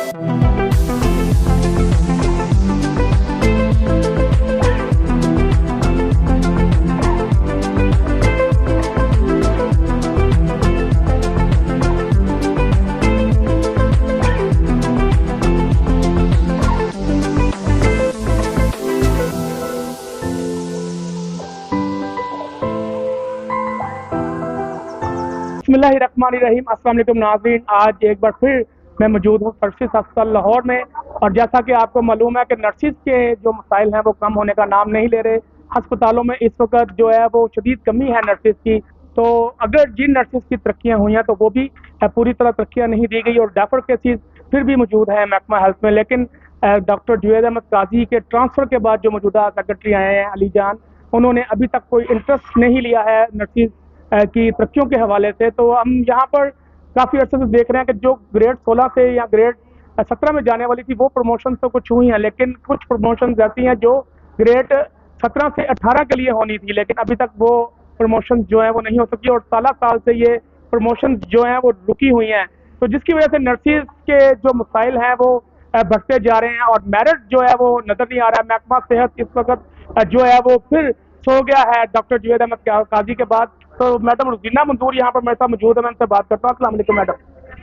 बिस्मिल्लाहिर्रहमानिर्रहीम। अस्सलाम वालेकुम नाज़रीन, आज एक बार फिर मैं मौजूद हूँ सर्विस अस्पताल लाहौर में। और जैसा कि आपको मालूम है कि नर्सिस के जो मसाइल हैं वो कम होने का नाम नहीं ले रहे। अस्पतालों में इस वक्त जो है वो शदीद कमी है नर्सिस की। तो अगर जिन नर्सिस की तरक्कियाँ हुई हैं तो वो भी पूरी तरह तरक्कियाँ नहीं दी गई और डेफर केसेस फिर भी मौजूद हैं महकमा हेल्थ में। लेकिन डॉक्टर जुवैद अहमद काजी के ट्रांसफ़र के बाद जो मौजूदा सेक्रेटरी आए हैं अली जान, उन्होंने अभी तक कोई इंटरेस्ट नहीं लिया है नर्सिस की तरक्कियों के हवाले से। तो हम यहाँ पर काफ़ी अर्से से देख रहे हैं कि जो ग्रेड 16 से या ग्रेड 17 में जाने वाली थी वो प्रमोशन तो कुछ हुई हैं, लेकिन कुछ प्रमोशन ऐसी हैं जो ग्रेड 17 से 18 के लिए होनी थी, लेकिन अभी तक वो प्रमोशन जो है वो नहीं हो सकी और साल से ये प्रमोशन जो है वो रुकी हुई हैं। तो जिसकी वजह से नर्सिस के जो मसाइल हैं वो बढ़ते जा रहे हैं और मेरिट जो है वो नज़र नहीं आ रहा है। महकमा सेहत इस वक्त जो है वो फिर सो गया है डॉक्टर जुवैद अहमद काजी के बाद। तो मैडम रुजीना मंजूर यहाँ पर मेरे साथ मौजूद है, मैं उनसे बात करता हूँ। अस्सलाम वालेकुम मैडम,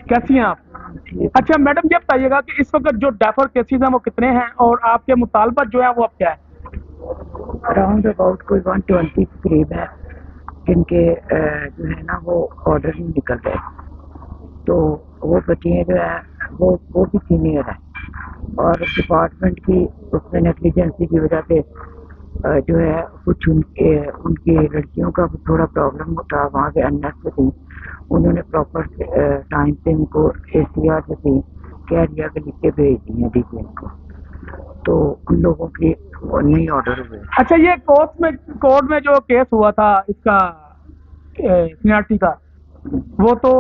कैसी हैं आप? अच्छा मैडम, ये बताइएगा कि इस वक्त जो डेफर केसेस हैं वो कितने हैं और आपके मुतालबा जो है वो अब क्या है? अराउंड अबाउट कोई 120 के करीब है जिनके जो है ना वो ऑर्डर नहीं निकल रहे। तो वो बच्चियाँ जो है वो भी सीनियर है और डिपार्टमेंट की उसमें नेग्लिजेंसी की वजह से जो है कुछ उनकी लड़कियों का थोड़ा प्रॉब्लम होता है। वहाँ के अनर्स थी, उन्होंने प्रॉपर टाइम पे उनको ACR से थी कह दिया कि लिख के भेज दिए DPN को, तो उन लोगों की नहीं ऑर्डर हुए। अच्छा, ये कोर्ट में जो केस हुआ था इसका सीनियरिटी का, वो तो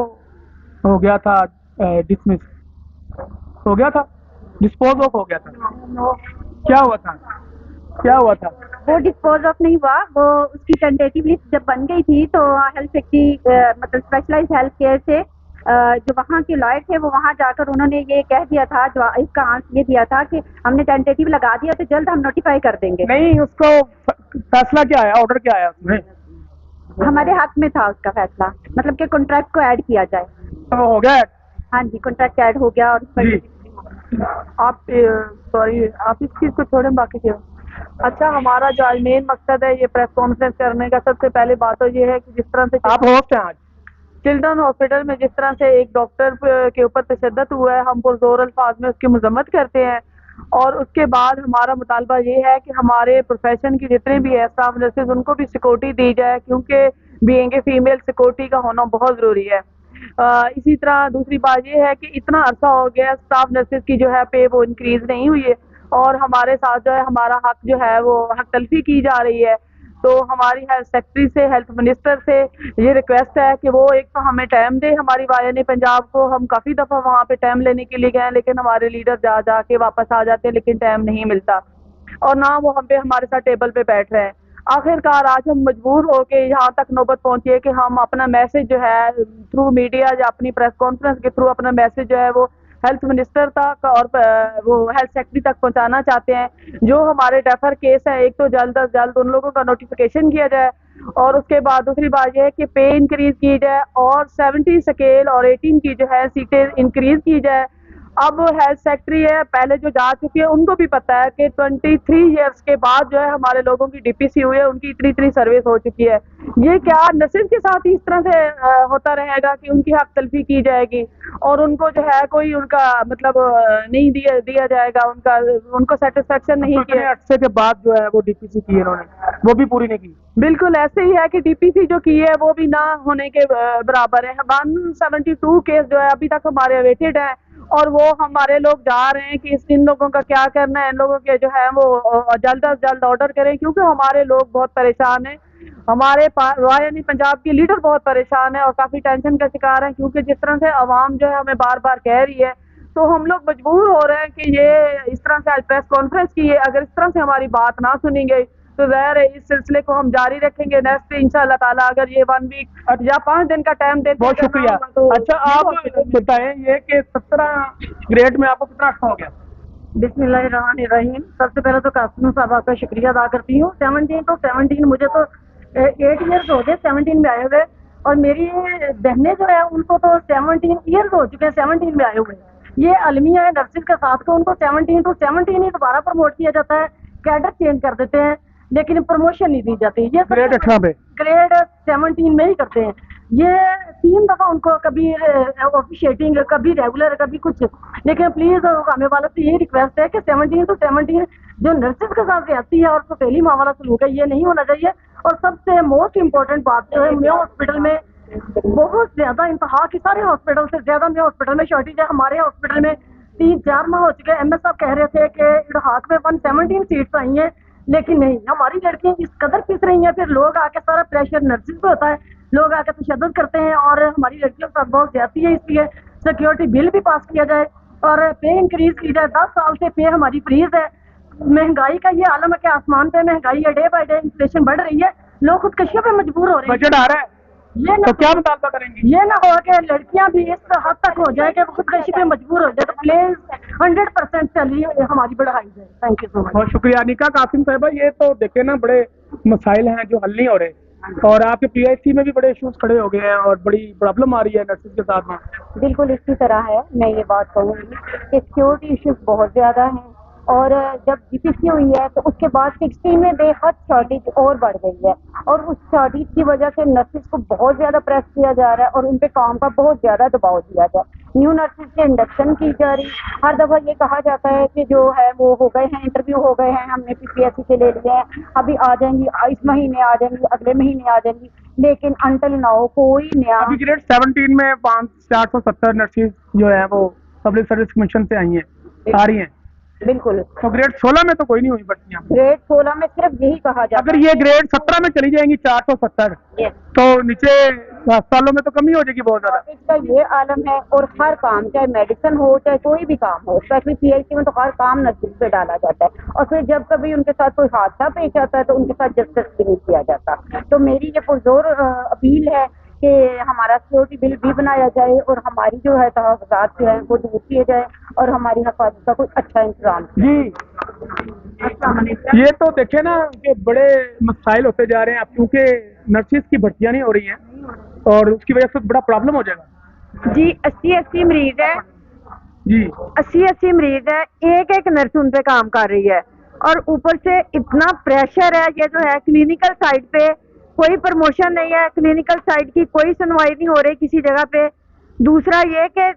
हो गया था डिसमिस हो गया था, डिस्पोज ऑफ हो गया था। क्या हुआ था? वो डिस्पोज ऑफ नहीं हुआ। वो उसकी टेंटेटिव लिस्ट जब बन गई थी तो हेल्थ सेक्रेटरी मतलब स्पेशलाइज्ड हेल्थ केयर से जो वहाँ के लॉयर थे वो वहाँ जाकर उन्होंने ये कह दिया था, जो इसका आंसर ये दिया था कि हमने टेंटेटिव लगा दिया तो जल्द हम नोटिफाई कर देंगे। नहीं, उसको फैसला क्या आया, ऑर्डर क्या आया उसमें? हमारे हाथ में था उसका फैसला, मतलब कि कॉन्ट्रैक्ट को ऐड किया जाए। तो हो गया? हाँ जी, कॉन्ट्रैक्ट ऐड हो गया। और आप इस चीज़ को छोड़ें, बाकी चीज़। अच्छा, हमारा जो आज मेन मकसद है ये प्रेस कॉन्फ्रेंस करने का, सबसे पहले बात तो ये है कि जिस तरह से आप होस्ट हैं आज चिल्ड्रन हॉस्पिटल में, जिस तरह से एक डॉक्टर के ऊपर तशद्दुद हुआ है, हम पुरजोर अल्फाज में उसकी मजम्मत करते हैं। और उसके बाद हमारा मुतालबा ये है कि हमारे प्रोफेशन की जितने भी है स्टाफ नर्सेज उनको भी सिक्योरिटी दी जाए, क्योंकि बीइंग ए फीमेल सिक्योरिटी का होना बहुत ज़रूरी है। इसी तरह दूसरी बात यह है कि इतना अरसा हो गया स्टाफ नर्सेज की जो है पे वो इंक्रीज नहीं हुई है और हमारे साथ जो है हमारा हक जो है वो हक तलफी की जा रही है। तो हमारी हेल्थ सेक्रेटरी से, हेल्थ मिनिस्टर से ये रिक्वेस्ट है कि वो एक तो हमें टाइम दे, हमारी वायन पंजाब को। हम काफ़ी दफ़ा वहाँ पे टाइम लेने के लिए गए लेकिन हमारे लीडर जा के वापस आ जाते हैं, लेकिन टाइम नहीं मिलता और ना वो हम पे हमारे साथ टेबल पे बैठ रहे हैं। आखिरकार आज हम मजबूर हो के यहाँ तक नौबत पहुँची है कि हम अपना मैसेज जो है थ्रू मीडिया या अपनी प्रेस कॉन्फ्रेंस के थ्रू अपना मैसेज जो है वो हेल्थ मिनिस्टर तक और वो हेल्थ सेक्रेटरी तक पहुंचाना चाहते हैं। जो हमारे डेफर केस है, एक तो जल्द अज जल्द उन लोगों का नोटिफिकेशन किया जाए और उसके बाद दूसरी बात यह है कि पे इंक्रीज की जाए और 70 स्केल और 18 की जो है सीटें इंक्रीज की जाए। अब हेल्थ सेक्रेटरी है, पहले जो जा चुकी है उनको भी पता है कि 23 ईयर्स के बाद जो है हमारे लोगों की DPC हुई है, उनकी इतनी सर्विस हो चुकी है। ये क्या नर्सेज के साथ इस तरह से होता रहेगा कि उनकी हक तलफी की जाएगी और उनको जो है कोई उनका मतलब नहीं दिया जाएगा, उनको सेटिस्फेक्शन नहीं किया। अरसे के बाद जो है वो DPC की इन्होंने वो भी पूरी नहीं की। बिल्कुल ऐसे ही है कि DPC जो की है वो भी ना होने के बराबर है। 172 केस जो है अभी तक हमारे अवेटेड है और वो हमारे लोग जा रहे हैं कि इन लोगों का क्या करना है, इन लोगों के जो है वो जल्द अज जल्द ऑर्डर करें, क्योंकि हमारे लोग बहुत परेशान हैं। हमारे वायन पंजाब की लीडर बहुत परेशान है और काफ़ी टेंशन का शिकार है, क्योंकि जिस तरह से आवाम जो है हमें बार बार कह रही है, तो हम लोग मजबूर हो रहे हैं कि ये इस तरह से आज प्रेस कॉन्फ्रेंस की है। अगर इस तरह से हमारी बात ना सुनी गई तो ज़ाहिर है इस सिलसिले को हम जारी रखेंगे। नेक्स्ट इंशाल्लाह ताला अगर ये 1 वीक या 5 दिन का टाइम देते बहुत शुक्रिया। अच्छा आप बताएं ये कि 17 ग्रेड में आपको कितना अच्छा हो गया? बिस्मिल्लाहिर्रहमानिर्रहीम। सबसे पहले तो कासिम साहब आपका शुक्रिया अदा करती हूँ। 17 मुझे तो 8 ईयर्स हो गए 17 में आए हुए, और मेरी बहनें जो है उनको तो 17 ईयर्स हो चुके हैं 17 में आए हुए। ये अलमिया है नर्सिस के साथ को उनको 17 to 17 ही दोबारा प्रमोट किया जाता है, कैडर चेंज कर देते हैं लेकिन प्रमोशन नहीं दी जाती। ये ग्रेड 18 पे ग्रेड 17 में ही करते हैं। ये 3 दफा उनको कभी ऑफिशिएटिंग, कभी रेगुलर, कभी कुछ। लेकिन प्लीज हमें वालों से यही रिक्वेस्ट है कि 17 to 17 जो नर्सिस के साथ रहती है और सफेली माँ वाला सलूक है ये नहीं होना चाहिए। और सबसे मोस्ट इम्पोर्टेंट बात जो है मेरे हॉस्पिटल में बहुत ज्यादा इंतहा की सारे हॉस्पिटल से ज्यादा मेरे हॉस्पिटल में शॉर्टेज है। हमारे हॉस्पिटल में 3-4 माह हो चुके हैं। MS साहब कह रहे थे कि इलाहाक में 117 सीट्स आई हैं, लेकिन नहीं, हमारी लड़कियां इस कदर पिस रही हैं। फिर लोग आके सारा प्रेशर नर्सिस पे होता है, लोग आके तशद्दुद करते हैं और हमारी लड़कियों के साथ बहुत ज्यादती है। इसलिए सिक्योरिटी बिल भी पास किया जाए और पे इंक्रीज की जाए। 10 साल से पे हमारी फ्रीज है। महंगाई का ये आलम है कि आसमान पे महंगाई है, डे बाय डे इन्फ्लेशन बढ़ रही है, लोग खुदकशियों पे मजबूर हो रहे हैं। बजट आ रहा है ये ना तो क्या मुतालबा करेंगे? ये ना हो कि लड़कियां भी इस हद तक हो जाए कि वो खुदकशी पे मजबूर हो जाए। तो प्लीज 100% सैलरी हमारी बढ़ाई जाए। Thank you so much. बहुत शुक्रिया निका कासिम साहिबा। ये तो देखे ना बड़े मसाइल हैं जो हल नहीं हो रहे और आपके PIC में भी बड़े इश्यूज खड़े हो गए हैं और बड़ी प्रॉब्लम आ रही है नर्सिस के साथ में। बिल्कुल इसी तरह है। मैं ये बात कहूँगी कि सिक्योरिटी इश्यूज बहुत ज़्यादा हैं और जब GPC हुई है तो उसके बाद 16 में बेहद शॉर्टेज और बढ़ गई है और उस शॉर्टेज की वजह से नर्सिस को बहुत ज़्यादा प्रेस किया जा रहा है और उन पे काम का बहुत ज़्यादा दबाव दिया जा रहा है। न्यू नर्सिस के इंडक्शन की जा रही, हर दफ़ा ये कहा जाता है कि जो है वो हो गए हैं, इंटरव्यू हो गए हैं, हमने PPSC से ले लिए हैं, अभी आ जाएंगी, इस महीने आ जाएंगी, अगले महीने आ जाएंगी, लेकिन अंटिल नाउ कोई नया। अभी ग्रेड 17 में 470 नर्सिस जो है वो पब्लिक सर्विस कमीशन से आई हैं, आ रही हैं। बिल्कुल। तो ग्रेड 16 में तो कोई नहीं हुई भर्तियां। ग्रेड 16 में सिर्फ यही कहा जाता है अगर ये ग्रेड 17 में चली जाएंगी 470 तो नीचे अस्पतालों में तो कमी हो जाएगी बहुत ज्यादा। इसका ये आलम है और हर काम चाहे मेडिसिन हो चाहे कोई भी काम हो, स्पेशली PIC में तो हर काम नर्सिस पे डाला जाता है और फिर जब कभी उनके साथ कोई हादसा पेश आता है तो उनके साथ जस्टिस भी नहीं किया जाता। तो मेरी ये पुरजोर अपील है कि हमारा सिक्योरिटी बिल भी बनाया जाए और हमारी जो है तहफ़्फ़ुज़ात जो है वो दूर किए जाए और हमारी हिफाजत का कोई अच्छा इंतजाम। जी ये तो देखे ना कि बड़े मसाइल होते जा रहे हैं अब क्योंकि नर्सिस की भर्तियां नहीं हो रही हैं और उसकी वजह से बड़ा प्रॉब्लम हो जाएगा। जी 80 मरीज है जी 80 मरीज है, एक नर्स उन पे काम कर रही है और ऊपर से इतना प्रेशर है। ये जो है क्लिनिकल साइड पे कोई प्रमोशन नहीं है, क्लिनिकल साइड की कोई सुनवाई नहीं हो रही किसी जगह पे। दूसरा ये कि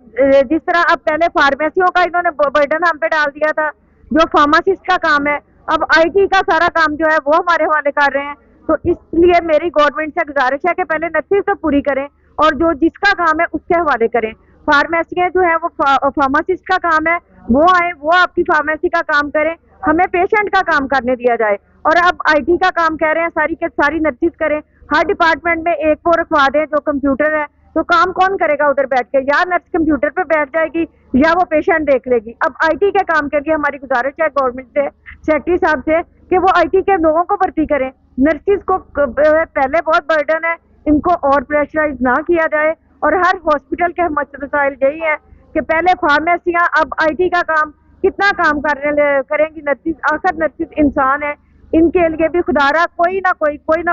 जिस तरह अब पहले फार्मेसियों का इन्होंने बर्डन हम पे डाल दिया था, जो फार्मासिस्ट का काम है अब IT का सारा काम जो है वो हमारे हवाले कर रहे हैं। तो इसलिए मेरी गवर्नमेंट से गुजारिश है कि पहले नर्सिस तो पूरी करें और जो जिसका काम है उसके हवाले करें। फार्मेसियाँ जो है वो फार्मासिस्ट का काम है, वो आए वो आपकी फार्मेसी का काम करें, हमें पेशेंट का काम करने दिया जाए। और अब IT का काम कह रहे हैं सारी के सारी नर्सिस करें, हर डिपार्टमेंट में एक वो रखवा दें जो कंप्यूटर है, तो काम कौन करेगा उधर बैठ के? या नर्स कंप्यूटर पे बैठ जाएगी या वो पेशेंट देख लेगी। अब IT के काम के लिए हमारी गुजारिश है गवर्नमेंट से, सेक्रेटरी साहब से, कि वो IT के लोगों को भर्ती करें। नर्सिस को पहले बहुत बर्डन है, इनको और प्रेशराइज ना किया जाए। और हर हॉस्पिटल के मसइल यही है कि पहले फार्मेसियाँ, अब IT का काम, कितना काम करेंगी नर्सिस? आखिर नर्सिस इंसान है, इनके लिए भी खुदारा कोई ना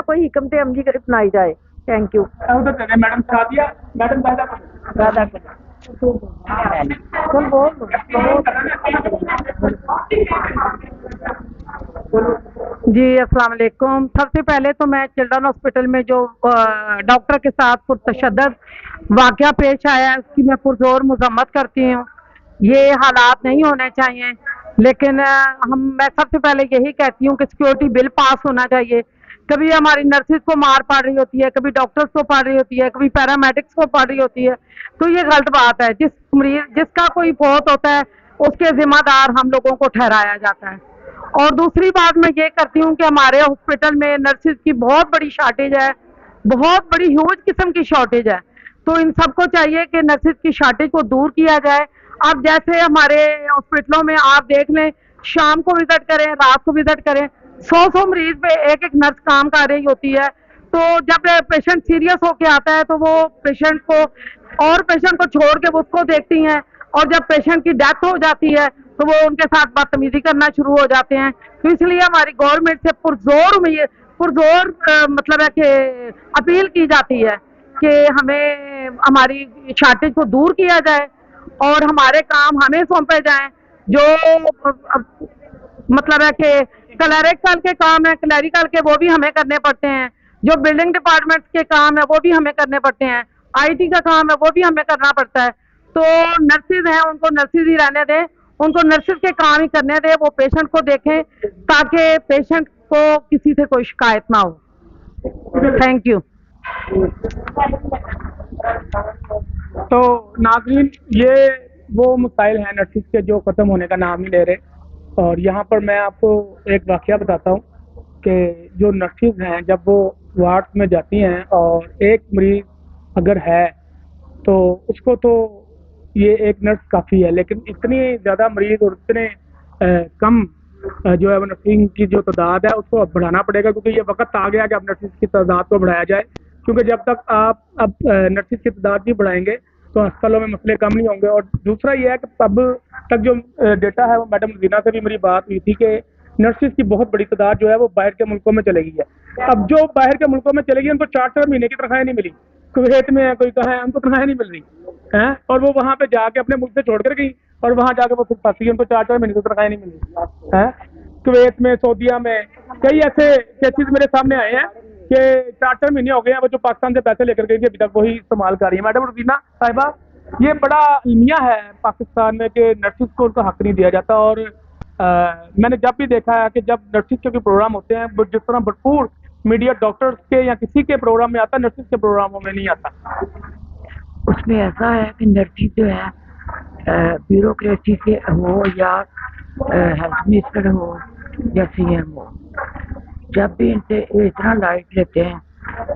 कोई हिकमत अमली अपनाई जाए। Thank you. Madam Sadia, madam ji अस्सलाम वालेकुम। सबसे पहले तो मैं चिल्ड्रन हॉस्पिटल में जो डॉक्टर के साथ पुरतशद्दुद वाक़या पेश आया है उसकी मैं पुरजोर मज़म्मत करती हूँ। ये हालात नहीं होने चाहिए, लेकिन मैं सबसे पहले यही कहती हूँ कि सिक्योरिटी बिल पास होना चाहिए। कभी हमारी नर्सिस को मार पड़ रही होती है, कभी डॉक्टर्स को पड़ रही होती है, कभी पैरामेडिक्स को पड़ रही होती है, तो ये गलत बात है। जिसका कोई फौत होता है उसके जिम्मेदार हम लोगों को ठहराया जाता है। और दूसरी बात मैं ये करती हूँ कि हमारे हॉस्पिटल में नर्सिस की बहुत बड़ी शॉर्टेज है, बहुत बड़ी ह्यूज किस्म की शॉर्टेज है। तो इन सबको चाहिए कि नर्सिस की शॉर्टेज को दूर किया जाए। अब जैसे हमारे हॉस्पिटलों में आप देख लें, शाम को विजिट करें, रात को विजिट करें, 100 मरीज पे एक एक नर्स काम कर रही होती है। तो जब पेशेंट सीरियस होके आता है तो वो पेशेंट को और पेशेंट को छोड़ के वो उसको देखती हैं, और जब पेशेंट की डेथ हो जाती है तो वो उनके साथ बदतमीजी करना शुरू हो जाते हैं। तो इसलिए हमारी गवर्नमेंट से पुरजोर मतलब है कि अपील की जाती है कि हमें हमारी शॉर्टेज को दूर किया जाए और हमारे काम हमें सौंपे जाएं। जो मतलब है कि क्लरिकल के काम है, क्लरिकल के वो भी हमें करने पड़ते हैं। जो बिल्डिंग डिपार्टमेंट के काम है वो भी हमें करने पड़ते हैं। आईटी का काम है वो भी हमें करना पड़ता है। तो नर्सिस हैं, उनको नर्सिस ही रहने दें, उनको नर्सिस के काम ही करने दें, वो पेशेंट को देखें ताकि पेशेंट को किसी से कोई शिकायत ना हो। Thank you. तो नाज़रीन, ये वो मसाइल हैं नर्सिस के जो ख़त्म होने का नाम नहीं ले रहे। और यहाँ पर मैं आपको एक वाक़या बताता हूँ कि जो नर्सिस हैं जब वो वार्ड में जाती हैं और एक मरीज़ अगर है तो उसको तो ये एक नर्स काफ़ी है, लेकिन इतनी ज़्यादा मरीज़ और इतने कम जो है वो नर्सिंग की जो तादाद है उसको अब बढ़ाना पड़ेगा, क्योंकि ये वक्त आ गया कि अब नर्सिस की तादाद को बढ़ाया जाए। क्योंकि जब तक आप अब नर्सिस की तादाद नहीं बढ़ाएंगे तो अस्पतालों में मसले कम नहीं होंगे। और दूसरा ये है कि अब तक जो डेटा है वो मैडम रज़ीना से भी मेरी बात हुई थी कि नर्सिस की बहुत बड़ी तादाद जो है वो बाहर के मुल्कों में चली गई है। अब जो बाहर के मुल्कों में चली गई उनको 4-4 महीने की तनख्वाहें नहीं मिली, कुवैत में है, कोई कहा है, उनको तनख्वाहें नहीं मिल रही हैं, और वो वहाँ पे जाके अपने मुल्क से छोड़ कर गई और वहाँ जाके वो फिर फंसी, उनको 4-4 महीने की तनख्वाहें नहीं मिल रही हैं। कुवैत में, सऊदीया में कई ऐसे केसेस मेरे सामने आए हैं कि 4-4 महीने हो गए हैं वो जो पाकिस्तान से पैसे लेकर गई थी अभी तक वही इस्तेमाल कर रही है। मैडम रज़ीना साहिबा, ये बड़ा अलमिया है पाकिस्तान में कि नर्सिस को उनका हक नहीं दिया जाता। और मैंने जब भी देखा है कि जब नर्सिस के प्रोग्राम होते हैं वो जिस तरह भरपूर मीडिया डॉक्टर्स के या किसी के प्रोग्राम में आता, नर्सिस के प्रोग्रामों में नहीं आता। उसमें ऐसा है कि नर्सिस जो है ब्यूरोक्रेसी से हो या हेल्थ मिनिस्टर हो या सीएम हो, जब भी इनसे इतना लाइट लेते हैं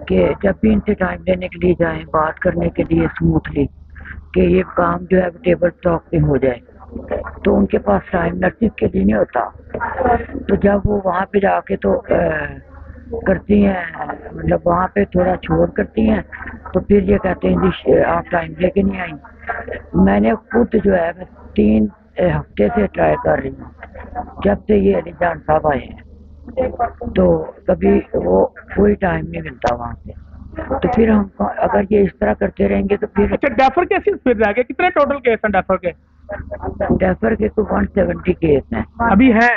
कि जब भी इनसे टाइम लेने के लिए जाएं बात करने के लिए स्मूथली कि ये काम जो है टेबल टॉक पे हो जाए, तो उनके पास टाइम नर्सिस के लिए नहीं होता। तो जब वो वहाँ पे जाके तो करती हैं, मतलब वहाँ पे थोड़ा छोड़ करती हैं, तो फिर ये कहते हैं जी आप टाइम लेके नहीं आई। मैंने खुद जो है मैं 3 हफ्ते से ट्राई कर रही हूँ जब से ये अली जान साहब आए हैं, तो कभी वो कोई टाइम नहीं मिलता वहाँ से। तो फिर हम अगर ये इस तरह करते रहेंगे तो फिर अच्छा, डेफर केसेस फिर रह गए, कितने टोटल केस हैं डेफर के? डेफर के तो 170 केस हैं अभी हैं।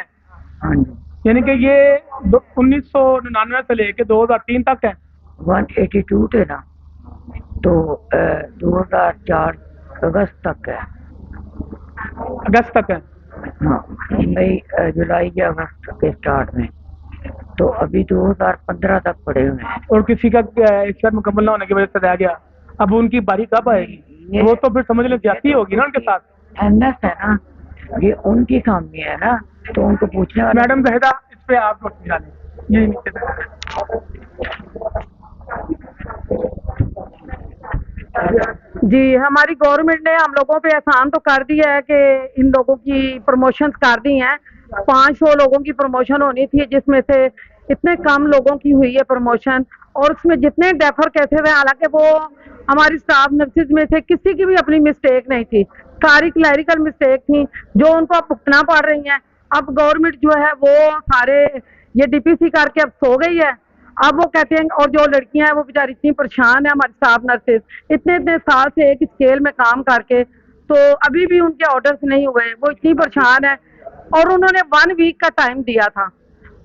हाँ जी, यानी कि ये 1999 से लेके 2003 तक है। 182 थे ना, तो 2004 अगस्त तक है। अगस्त तक है। हाँ, मई जुलाई या अगस्त के स्टार्ट में, तो अभी 2015 तक पड़े हुए हैं। और किसी का एक्सपायर मुकम्मल ना होने की वजह से रह गया, अब उनकी बारी कब आएगी? वो तो फिर समझ लो ज्यादती होगी ना उनके साथ। एनएस है ना, ये उनकी खामी है ना, तो उनको पूछने वाला। मैडम जहेदा, इस पे आप लोग समझा लें ये नीचे जी, हमारी गवर्नमेंट ने हम लोगों पे एहसान तो कर दिया है कि इन लोगों की प्रमोशन कर दी हैं। 500 लोगों की प्रमोशन होनी थी, जिसमें से इतने कम लोगों की हुई है प्रमोशन। और उसमें जितने डेफर कैसे थे, हालांकि वो हमारी स्टाफ नर्सिस में से किसी की भी अपनी मिस्टेक नहीं थी, सारी क्लैरिकल मिस्टेक थी जो उनको अब भुगतना पड़ रही हैं। अब गवर्नमेंट जो है वो सारे ये डीपीसी करके अब सो गई है। अब वो कहते हैं, और जो लड़कियां हैं वो बेचारी इतनी परेशान है, हमारी स्टाफ नर्सेज इतने साल से एक स्केल में काम करके, तो अभी भी उनके ऑर्डर्स नहीं हुए, वो इतनी परेशान है। और उन्होंने 1 वीक का टाइम दिया था,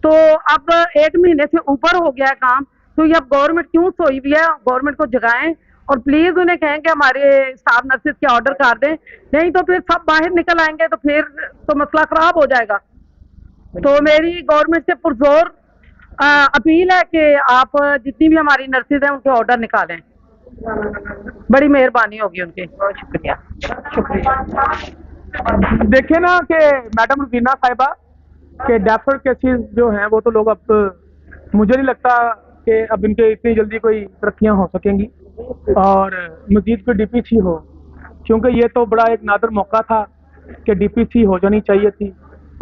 तो अब 1 महीने से ऊपर हो गया है काम। तो ये अब गवर्नमेंट क्यों सोई हुई है? गवर्नमेंट को जगाएं और प्लीज उन्हें कहें कि हमारे स्टाफ नर्सेज के ऑर्डर कर दें, नहीं तो फिर सब बाहर निकल आएंगे तो फिर तो मसला खराब हो जाएगा। तो मेरी गवर्नमेंट से पुरजोर अपील है कि आप जितनी भी हमारी नर्सेज हैं उनके ऑर्डर निकालें, बड़ी मेहरबानी होगी उनकी। बहुत शुक्रिया। देखे ना कि मैडम रज़ीना साहिबा के डेफर केसेस जो हैं वो तो लोग अब, मुझे नहीं लगता कि अब इनके इतनी जल्दी कोई तरक्कियां हो सकेंगी और मजीद कोई डीपीसी हो, क्योंकि ये तो बड़ा एक नादर मौका था कि डीपीसी हो जानी चाहिए थी।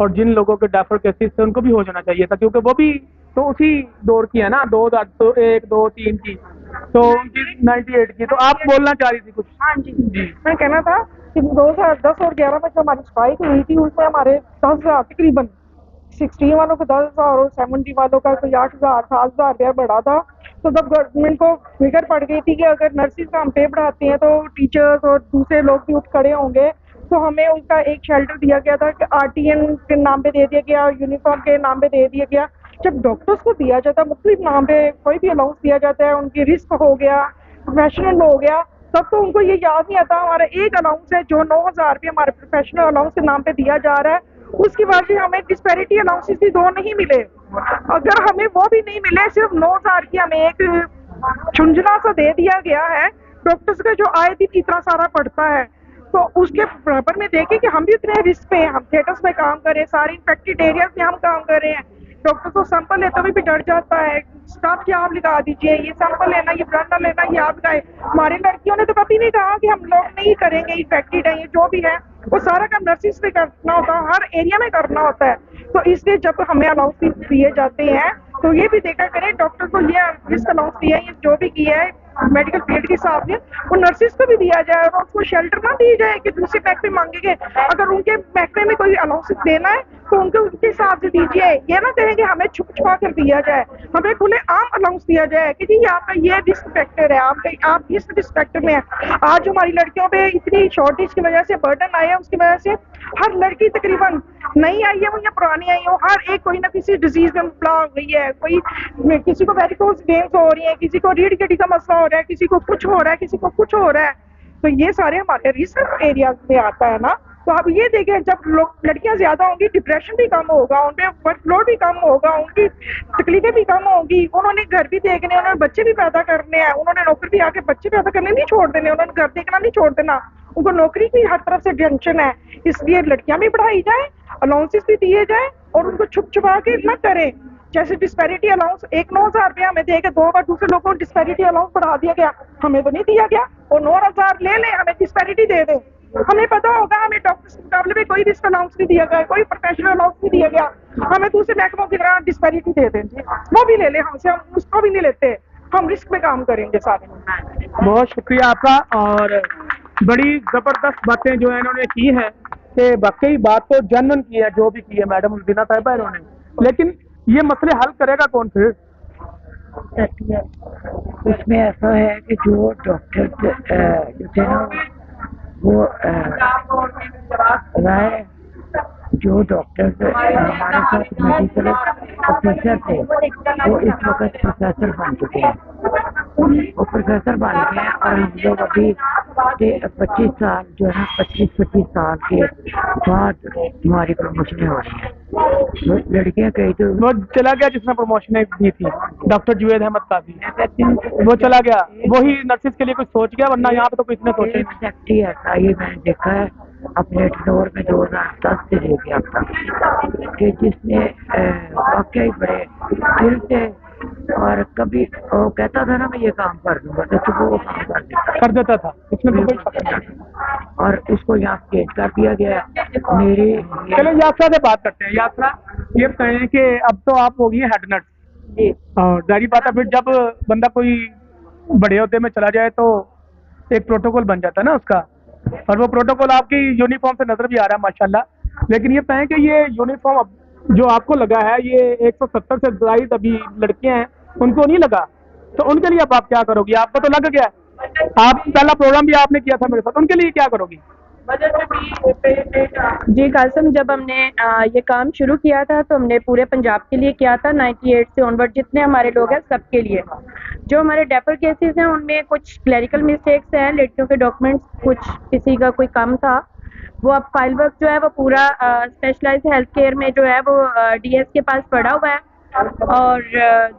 और जिन लोगों के डेफर केसेस थे उनको भी हो जाना चाहिए था, क्योंकि वो भी तो उसी दौर की है ना, 2001, 2, 3 की, तो उनकी 98 की। तो आप बोलना चाह रही थी कुछ? हाँ जी, मैं कहना था कि 2010 और 11 में जो हमारी स्ट्राइक हुई थी उसमें हमारे 10,000 तकरीबन 16 वालों को 10,000 और 70 वालों का कोई 8,000 7,000 रुपया बढ़ा था। तो तब गवर्नमेंट को फिक्र पड़ गई थी कि अगर नर्सिस का हम पे बढ़ाते हैं तो टीचर्स और दूसरे लोग भी उठ खड़े होंगे। तो हमें उसका एक शेल्टर दिया गया था कि RTN के नाम पे दे दिया गया, यूनिफॉर्म के नाम पे दे दिया गया। जब डॉक्टर्स को दिया जाता है मुख्तलिफ नाम पे कोई भी अलाउंस दिया जाता है, उनकी रिस्क हो गया, प्रोफेशनल हो गया, तब तो उनको ये याद नहीं आता हमारा एक अलाउंस है जो 9,000 रुपये हमारे प्रोफेशनल अलाउंस के नाम पे दिया जा रहा है, उसकी वजह से हमें डिस्पैरिटी अलाउंसेस भी 2 नहीं मिले। अगर हमें वो भी नहीं मिले, सिर्फ 9,000 की हमें एक झुंझुना सा दे दिया गया है। डॉक्टर्स का जो आए दिन इतना सारा पड़ता है, तो उसके बराबर में देखें कि हम भी इतने रिस्क पे हैं, हम थिएटर्स में काम कर रहे हैं, सारे इन्फेक्टेड एरियाज में हम काम कर रहे हैं। डॉक्टर को सैंपल लेते हुए भी डर जाता है, स्टाफ क्या आप लगा दीजिए, ये सैंपल लेना, ये ब्लड ना लेना, ये आप लगाए। हमारी लड़कियों ने तो कभी नहीं कहा कि हम लोग नहीं करेंगे, इन्फेक्टेड है, ये जो भी है वो सारा काम नर्सिस पे करना होता है, हर एरिया में करना होता है। तो इसलिए जब हमें अलाउंस दिए जाते हैं तो ये भी देखा करें डॉक्टर को ये रिस्क अलाउंस दिया है, ये जो भी किया है मेडिकल फील्ड के हिसाब से वो नर्सिस को भी दिया जाए और उसको शेल्टर ना दी जाए कि दूसरे महकमे मांगेंगे। अगर उनके महकमे में कोई अलाउंस देना है तो उनके हिसाब से दीजिए, ये ना कहेंगे हमें छुप छुपा कर दिया जाए, हमें खुले आम अलाउंस दिया जाए कि जी आपका ये रिस्क फैक्टर है, आप इस रिस्क फैक्टर में है। आज हमारी लड़कियों पे इतनी शॉर्टेज की वजह से बर्डन आया है, उसकी वजह से हर लड़की तकरीबन नई आई है वो या पुरानी आई हो, हर एक कोई ना किसी डिजीज में मुबतला हो गई है। कोई किसी को वेरिकोज वेन्स हो रही है, किसी को रीढ़ की हड्डी का मसला हो रहा है, किसी को कुछ हो रहा है, किसी को कुछ हो रहा है। तो ये सारे हमारे रिसर्च एरिया में आता है ना। तो अब ये देखें जब लोग लड़कियां ज्यादा होंगी डिप्रेशन भी कम होगा, उनपे वर्कलोड भी कम होगा, उनकी तकलीफें भी कम होंगी, उन्होंने घर भी देखने, उन्होंने बच्चे भी पैदा करने हैं, उन्होंने नौकरी भी आके बच्चे पैदा करने नहीं छोड़ देने, उन्होंने घर देखना नहीं छोड़ देना, उनको नौकरी की हर तरफ से टेंशन है। इसलिए लड़कियां भी पढ़ाई जाए, अलाउंसेस भी दिए जाए और उनको छुप छुपा के न करें। जैसे डिस्पैरिटी अलाउंस 9,000 रुपया हमें देके 2 बार दूसरे लोगों को डिस्पैरिटी अलाउंस बढ़ा दिया गया, हमें तो नहीं दिया गया। और 9,000 ले ले, हमें डिस्पैरिटी दे दे। हमें पता होगा हमें डॉक्टर्स के मुकाबले में कोई रिस्क अलाउंस नहीं दिया गया, कोई प्रोफेशनल अलाउंस नहीं दिया गया, हमें दूसरे महकमों की तरह डिस्पैरिटी दे देंगे, वो भी ले ले हमसे, हम उसको भी नहीं लेते, हम रिस्क में काम करेंगे सारे। बहुत शुक्रिया आपका। और बड़ी जबरदस्त बातें जो है इन्होंने की है कि वाकई बात तो जनमन की है जो भी की है मैडम रुबीना साहिबा इन्होंने, लेकिन ये मसले हल करेगा कौन फिर? उसमें ऐसा है कि जो डॉक्टर जो थे ना वो राय जो डॉक्टर हमारे साथ मेडिकल ऑफिसर थे वो इस वक्त प्रोफेसर बन चुके हैं, वो प्रोफेसर बन गए हैं। और हम लोग अभी 25 साल जो है ना 25 साल के बाद हमारी प्रमोशनें हो रही हैं। लड़कियां कही तो वो चला गया जिसने प्रमोशनें दी थी, डॉक्टर जुवेद अहमद काजी, वो चला गया, वही नर्सिस के लिए कुछ सोच गया, वरना यहाँ पे तो किसी ने सोचा एग्जैक्टली ऐसा ये मैंने देखा है अपने टोर में 2010 से लेके अब तक कि जिसने वाकई बड़े दिल से और कभी वो कहता था ना मैं ये काम कर दूंगा तो सुबह वो काम कर देता था, इसमें तो कोई शक नहीं। और उसको यहाँ स्टेज कर दिया गया। मेरी चलो यात्रा से बात करते हैं। यात्रा ये कहें कि अब तो आप हो गई हेड नर्स जी, और जारी बात है फिर जब बंदा कोई बड़े होते में चला जाए तो एक प्रोटोकॉल बन जाता है ना उसका, और वो प्रोटोकॉल आपकी यूनिफॉर्म से नजर भी आ रहा है माशाल्लाह। लेकिन ये कहें कि ये यूनिफॉर्म जो आपको लगा है ये 170 से जायद अभी लड़कियां हैं उनको नहीं लगा, तो उनके लिए अब आप क्या करोगी? आपको तो लग गया, आप पहला प्रोग्राम भी आपने किया था मेरे साथ, उनके लिए क्या करोगी? जी कासिम, जब हमने ये काम शुरू किया था तो हमने पूरे पंजाब के लिए किया था, 98 से ऑनवर्ड जितने हमारे लोग हैं सबके लिए। जो हमारे डेफर केसेस हैं उनमें कुछ क्लरिकल मिस्टेक्स हैं, लड़कियों के डॉक्यूमेंट्स कुछ किसी का कोई कम था, वो अब फाइल वर्क जो है वो पूरा स्पेशलाइज्ड हेल्थ केयर में जो है वो DS के पास पड़ा हुआ है। और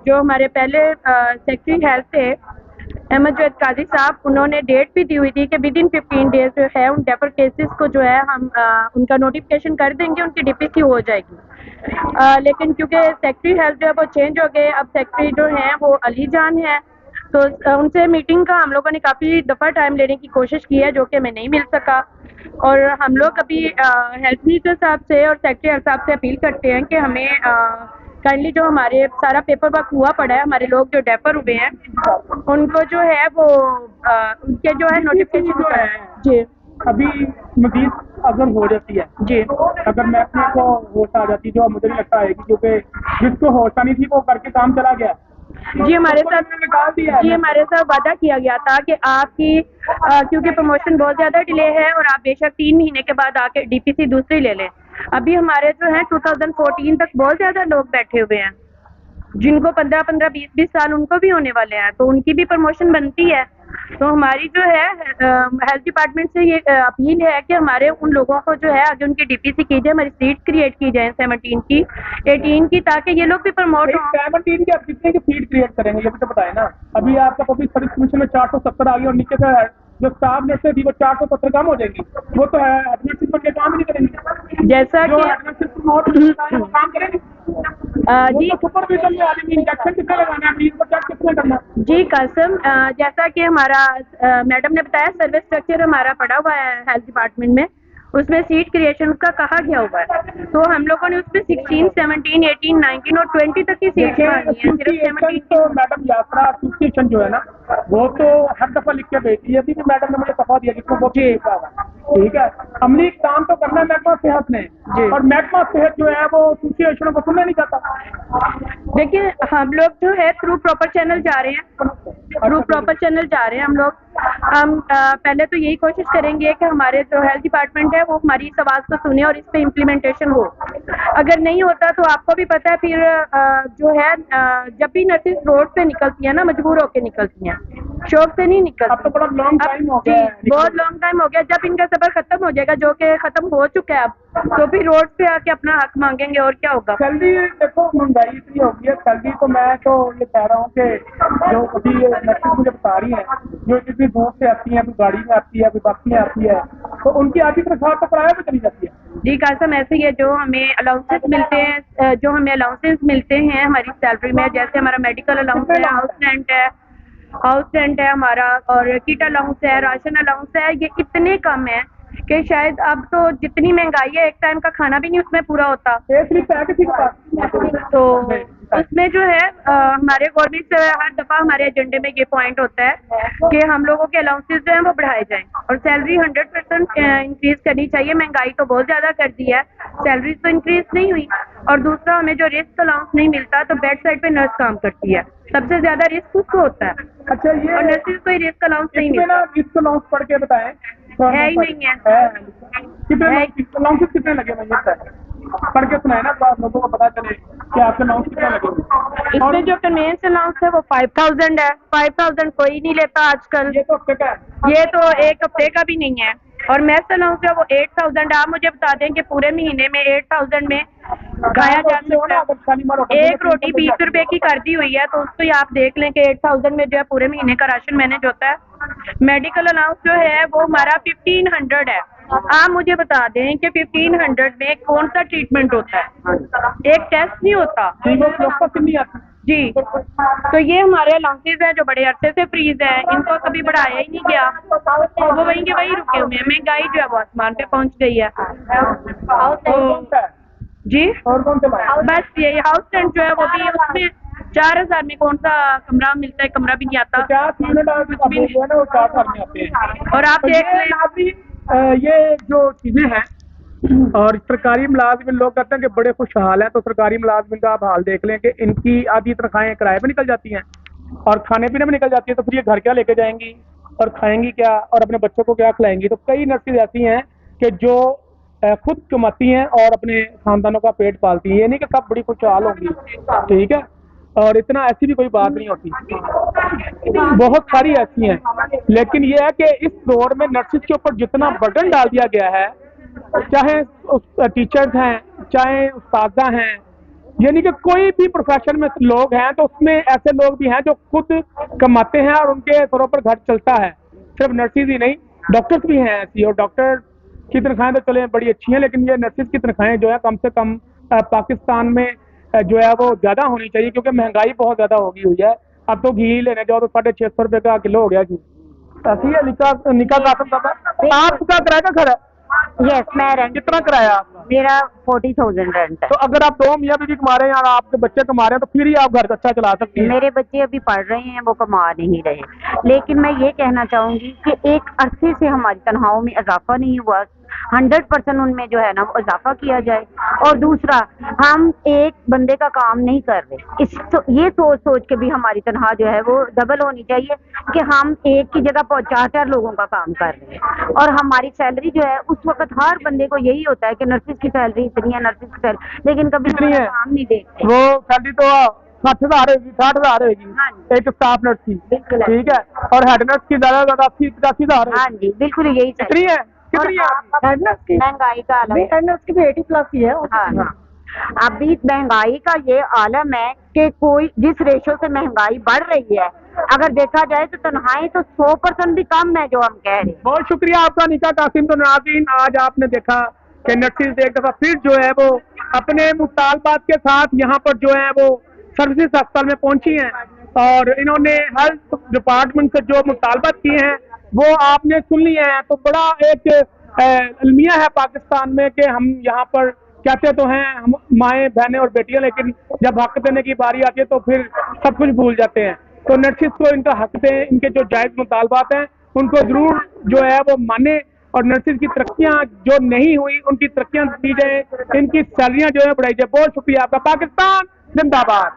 जो हमारे पहले सेक्रेटरी हेल्थ थे अहमद जवेद काजी साहब, उन्होंने डेट भी दी हुई थी कि विद इन 15 डेज जो है उन डेफर केसेस को जो है हम उनका नोटिफिकेशन कर देंगे, उनकी DPC हो जाएगी। लेकिन क्योंकि सेक्रेटरी हेल्थ जो है वो चेंज हो गए, अब सेक्रेटरी जो हैं वो अली जान है, तो उनसे मीटिंग का हम लोगों ने काफ़ी दफ़ा टाइम लेने की कोशिश की है, जो कि हमें नहीं मिल सका। और हम लोग अभी हेल्थ मिनिस्टर साहब से और सेक्रेटरी हेल्थ साहब से अपील करते हैं कि हमें काइंडली जो हमारे सारा पेपर वर्क हुआ पड़ा है, हमारे लोग जो डेफर हुए हैं उनको जो है वो उनके जो है नोटिफिकेशन जो है जी अभी मजीद अगर हो जाती है जी अगर महकमे को होश आ जाती जो मुझे नहीं लगता आएगी, क्योंकि जिसको होश आनी थी वो करके काम चला गया। जी हमारे तो साथ निकाल दिया है। जी हमारे साथ वादा किया गया था कि आपकी क्योंकि प्रमोशन बहुत ज़्यादा डिले है और आप बेशक 3 महीने के बाद आके डीपीसी दूसरी ले लें। अभी हमारे जो है 2014 तक बहुत ज़्यादा लोग बैठे हुए हैं जिनको 15-15, 20-20 साल उनको भी होने वाले हैं, तो उनकी भी प्रमोशन बनती है। तो हमारी जो है हेल्थ डिपार्टमेंट से ये अपील है कि हमारे उन लोगों को जो है आगे उनकी डीपीसी की जाए, हमारी सीट क्रिएट की जाए 17 की 18 की, ताकि ये लोग भी प्रमोट हों। 17 की आप कितने की सीट क्रिएट करेंगे ये भी तो बताए ना। अभी आपका पब्लिक सर्विस कमीशन में 470 आ गई और नीचे से जो स्टाफ नर्सें थी वो 470 कम हो जाएंगी। वो तो है एडमिनिस्ट्रेशन बन के काम ही नहीं करेंगी। जैसा जो कि एडमिनिस्ट्रेशन प्रमोट वो काम करेंगे। जी सुपरविजन में आदमी इंजेक्शन कितने लगाना है, मरीज को चेक कितने करना है। जी कासिम, जैसा कि हमारा मैडम ने बताया सर्विस स्ट्रक्चर हमारा पड़ा हुआ है हेल्थ डिपार्टमेंट में, उसमें सीट क्रिएशन का कहा गया हुआ है। तो हम लोगों ने उसमें 16, 17, 18, 19 और 20 तक की सीट मांगी है, सिर्फ 17 तो मैडम यात्रा एसोसिएशन जो है ना वो तो हर दफा लिख के भेजती है। अभी भी मैडम ने मुझे सफा दिया जिसको वो भी ठीक है। अमली काम तो करना है महकमा सेहत ने, और महकमा सेहत जो है वो एसोसिएशन को सुनना नहीं चाहता। देखिए हम लोग जो है थ्रू प्रॉपर चैनल जा रहे हैं, थ्रू प्रॉपर चैनल जा रहे हैं हम पहले तो यही कोशिश करेंगे कि हमारे जो हेल्थ डिपार्टमेंट है वो हमारी इस आवाज़ को सुने और इस पे इम्प्लीमेंटेशन हो। अगर नहीं होता तो आपको भी पता है फिर जो है जब भी नर्सेज रोड पे निकलती है ना मजबूर होकर निकलती हैं, शौक से नहीं निकलती। अब तो बड़ा लॉन्ग टाइम हो जी गया है। बहुत लॉन्ग टाइम हो गया। जब इनका सफर खत्म हो जाएगा, जो कि खत्म हो चुका है अब, तो फिर रोड पे आके अपना हक मांगेंगे और क्या होगा। सैलरी देखो महंगाई इतनी हो गई है, सैलरी तो मैं तो ये कह रहा हूँ कि जो अभी नर्सेज मुझे बता रही हैं जो इतनी दूर से आती हैं, कोई गाड़ी में आती है, कोई बस में आती है, तो उनकी आधी तनख्वाह तो किराया पे चली जाती है। जी कासम ऐसे ही है, जो हमें अलाउंसेस मिलते हैं, जो हमें अलाउंसेस मिलते हैं हमारी सैलरी में, जैसे हमारा मेडिकल अलाउंस है, हाउस रेंट है हमारा, और किट अलाउंस है, राशन अलाउंस है, ये इतने कम है कि शायद अब तो जितनी महंगाई है एक टाइम का खाना भी नहीं उसमें पूरा होता। तो उसमें जो है हमारे गवर्नमेंट से हर दफ़ा हमारे एजेंडे में ये पॉइंट होता है कि हम लोगों के अलाउंसेस जो हैं वो बढ़ाए जाएं और सैलरी 100% इंक्रीज करनी चाहिए। महंगाई तो बहुत ज़्यादा कर दी है, सैलरी तो इंक्रीज नहीं हुई। और दूसरा, हमें जो रिस्क अलाउंस नहीं मिलता, तो बेड साइड पे नर्स काम करती है, सबसे ज़्यादा रिस्क उसको होता है। अच्छा, ये और नर्सेज को रिस्क अलाउंस नहीं मिलता, रिस्क अलाउंस पढ़ के बताएं। है ही नहीं है। कितने अलाउंसेस कितने लगे मुझे पढ़ के सुनाए ना, तो लोगों को पता चले कि आपके अलाउंस कितने लगे। इसमें जो कन्वेंस अलाउंस है वो 5000 है। 5000 कोई नहीं लेता आजकल, ये तो हफ्ते का है। ये तो एक हफ्ते का भी नहीं है। और मेस अलाउंस है वो 8000। आप मुझे बता दें कि पूरे महीने में 8000 में खाया जा सकता है। एक रोटी 20 रुपए की कर दी हुई है, तो उसको ही आप देख लें कि 8000 में जो है पूरे महीने का राशन मैनेज होता है। मेडिकल अलाउंस जो है वो हमारा 1500 है। आप मुझे बता दें कि 1500 में कौन सा ट्रीटमेंट होता है, एक टेस्ट नहीं होता जी। तो ये हमारे अलाउंसेज हैं जो बड़े अरसे से फ्रीज है, इनको कभी बढ़ाया ही नहीं गया, वो वहीं के वहीं रुके हुए हैं। महंगाई जो है वो आसमान पे पहुंच गई है। जी और कौन से बस यही हाउस रेंट जो है वो भी, उसमें 4000 में कौन सा कमरा मिलता है, कमरा भी नहीं आता, कुछ भी नहीं। वो 4 में आते हैं। और आप देख लें ये जो चीजें हैं, और सरकारी मुलाजमिन लोग कहते हैं कि बड़े खुशहाल हैं, तो सरकारी मुलाजमिन का आप हाल देख लें कि इनकी आधी तनख्वाहें किराए पे निकल जाती हैं और खाने पीने में निकल जाती है। तो फिर ये घर क्या लेके जाएंगी और खाएंगी क्या और अपने बच्चों को क्या खिलाएंगी। तो कई नर्सेज ऐसी हैं कि जो खुद कमाती हैं और अपने खानदानों का पेट पालती हैं। ये नहीं कि सब बड़ी खुशहाल होंगी, ठीक है, और इतना ऐसी भी कोई बात नहीं होती, बहुत सारी ऐसी हैं। लेकिन ये है कि इस दौर में नर्सेज के ऊपर जितना बर्डन डाल दिया गया है, चाहे टीचर्स हैं, चाहे उस्तादा हैं, यानी कि कोई भी प्रोफेशन में लोग हैं, तो उसमें ऐसे लोग भी हैं जो खुद कमाते हैं और उनके तौर पर घर चलता है। सिर्फ नर्सेज ही नहीं, डॉक्टर्स भी हैं ऐसी, और डॉक्टर की तनख्वाहें तो चले बड़ी अच्छी हैं, लेकिन ये नर्सेज की तनख्वाहें जो है कम से कम पाकिस्तान में जो है वो ज़्यादा होनी चाहिए, क्योंकि महंगाई बहुत ज़्यादा हो गई हुई है। अब तो घी लेने जाओ तो 650 रुपए का किलो हो गया घी। ऐसी है निका कासम साहब। आपका किराया का घर है? यस, मैं रेंट। कितना किराया आपका? मेरा 40,000 रेंट है। तो अगर आप 2 मियाँ बीवी कमा रहे हैं और आपके बच्चे कमा रहे हैं तो फिर ही आप घर अच्छा चला सकती हैं। मेरे बच्चे अभी पढ़ रहे हैं, वो कमा नहीं रहे, लेकिन मैं ये कहना चाहूंगी कि एक अरसे से हमारी तनख्वाहों में इजाफा नहीं हुआ, 100% उनमें जो है ना वो इजाफा किया जाए। और दूसरा, हम एक बंदे का काम नहीं कर रहे, ये सोच सोच के भी हमारी तनख्वाह जो है वो डबल होनी चाहिए कि हम एक की जगह 4 लोगों का काम कर रहे हैं। और हमारी सैलरी जो है उस वक्त हर बंदे को यही होता है कि नर्सिस की सैलरी इतनी है, नर्सिस की सैलरी, लेकिन कभी हमारा काम नहीं देखते। वो सैलरी तो 60,000 होगी, 60,000 होगी एक स्टाफ नर्स की, ठीक है, और हेड नर्स की ज्यादा 80,000। हाँ जी, बिल्कुल यही कितनी है? कितनी है? महंगाई का आलम, की भी 80+ ही है। हाँ, अभी महंगाई का ये आलम है कि कोई जिस रेशो से महंगाई बढ़ रही है, अगर देखा जाए तो तनख्वाहें तो 100% भी कम है जो हम कह रहे हैं। बहुत शुक्रिया आपका निका कासिम। तो नाज़रीन, आज आपने देखा कि नर्सिस एक दफा फिर जो है वो अपने मुतालबात के साथ यहाँ पर जो है वो सर्विसेज अस्पताल में पहुंची हैं और इन्होंने हेल्थ डिपार्टमेंट से जो मुतालबात किए हैं वो आपने सुन लिए हैं। तो बड़ा एक अलमिया है पाकिस्तान में कि हम यहाँ पर कहते तो हैं हम माएँ बहनें और बेटियां, लेकिन जब हक देने की बारी आती है तो फिर सब कुछ भूल जाते हैं। तो नर्सिस को इनका हक दें, इनके जो जायज़ मुतालबात हैं उनको ज़रूर जो है वो माने और नर्सिस की तरक्कियां जो नहीं हुई उनकी तरक्कियां दी जाए, इनकी सैलरियां जो है बढ़ाई जाए। बहुत शुक्रिया आपका। पाकिस्तान जिंदाबाद।